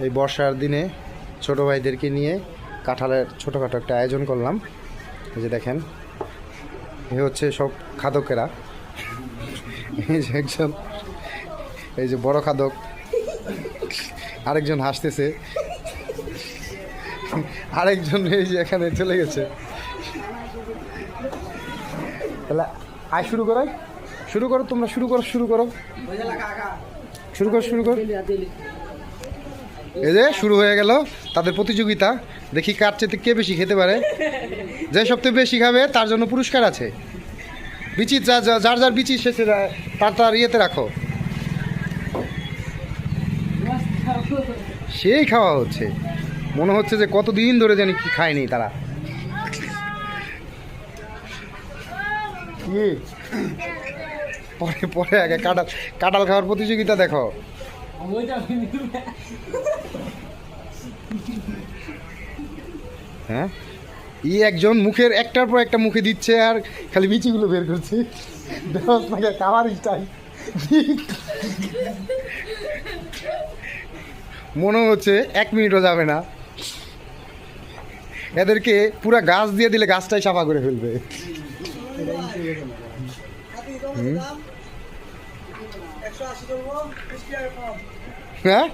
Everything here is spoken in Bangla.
এই বর্ষার দিনে ছোট ভাইদেরকে নিয়ে কাঁঠালের ছোটোখাটো একটা আয়োজন করলাম। এই যে দেখেন, এ হচ্ছে সব খাদকেরা। এই যে একজন, এই যে বড় খাদক, আরেকজন হাসতেছে, আরেকজন এই যে এখানে চলে গেছে। তাহলে আয় শুরু করো, শুরু করো, তোমরা শুরু করো, শুরু করো, শুরু করো, শুরু করো। এই যে শুরু হয়ে গেল তাদের প্রতিযোগিতা, দেখি কার চেয়ে কে বেশি খেতে পারে। যে সবচেয়ে বেশি খাবে তার জন্য পুরস্কার আছে। বিচি যার যার বিচি শেষে তার ইয়েতে রাখো। সেই খাওয়া হচ্ছে, মনে হচ্ছে যে কতদিন ধরে জানি কি খায়নি তারা। কি পরে পরে আগে কাঁঠাল খাওয়ার প্রতিযোগিতা দেখো। হ্যাঁ, একজন মুখের একটার পর একটা মুখে দিচ্ছে আর খালি বিচিগুলো বের করছে। খাওয়ার স্টাইল মনে হচ্ছে 1 মিনিটও যাবে না। এদেরকে পুরা গাছ দিয়ে দিলে গাছটাই সাফা করে ফেলবে। হ্যাঁ।